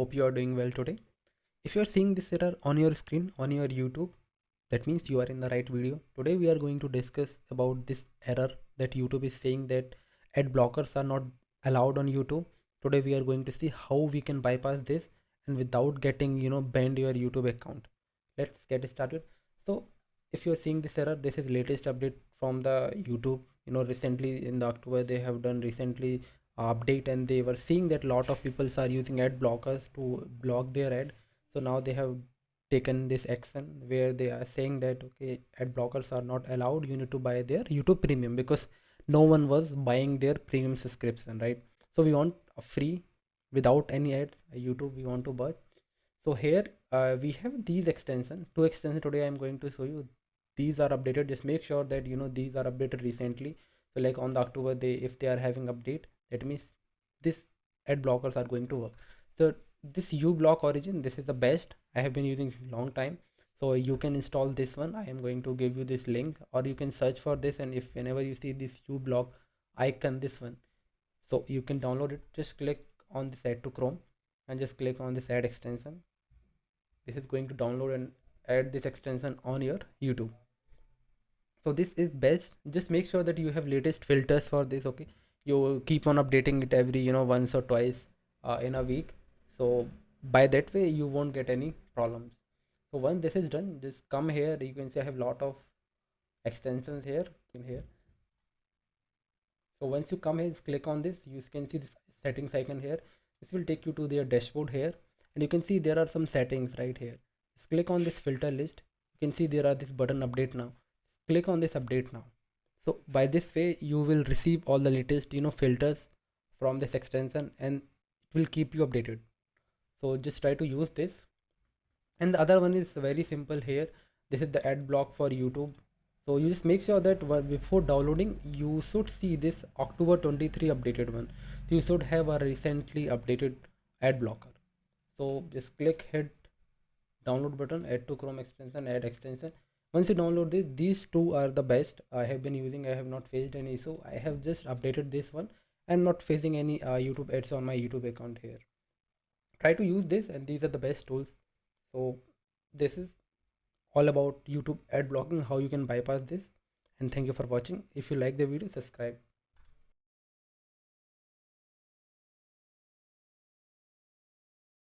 Hope you are doing well today. If you are seeing this error on your screen on your YouTube, that means you are in the right video. Today we are going to discuss about this error that YouTube is saying that ad blockers are not allowed on YouTube. Today we are going to see how we can bypass this and without getting banned your YouTube account. Let's get started. So if you are seeing this error, this is latest update from the YouTube. Recently in the October they have done recently update, and they were seeing that a lot of people are using ad blockers to block their ad. So now they have taken this action where they are saying that okay, ad blockers are not allowed, you need to buy their YouTube premium, because no one was buying their premium subscription, right? So we want a free without any ads YouTube we want to buy. So here we have these two extensions. Today I'm going to show you. These are updated. Just make sure that these are updated recently. So like on the October, they if they are having update, that means this ad blockers are going to work. So this uBlock Origin, this is the best I have been using for a long time. So you can install this one. I am going to give you this link, or you can search for this, and if whenever you see this uBlock icon, this one, so you can download it. Just click on this add to Chrome and just click on this add extension. This is going to download and add this extension on your YouTube. So this is best. Just make sure that you have latest filters for this. Okay, you keep on updating it every once or twice in a week. So by that way you won't get any problems. So once this is done, just come here. You can see I have lot of extensions here in here. So once you come here, just click on this, you can see this settings icon here. This will take you to their dashboard here, and you can see there are some settings right here. Just click on this filter list. You can see there are this button update now. Click on this update now. So by this way you will receive all the latest filters from this extension, and it will keep you updated. So just try to use this. And the other one is very simple here. This is the ad block for YouTube. So you just make sure that before downloading you should see this October 23 updated one. So you should have a recently updated ad blocker. So just click hit download button, add to Chrome extension, add extension. Once you download this, these two are the best I have been using. I have not faced any issue. I have just updated this one and not facing any YouTube ads on my YouTube account here. Try to use this, and these are the best tools. So this is all about YouTube ad blocking, how you can bypass this. And thank you for watching. If you like the video, subscribe.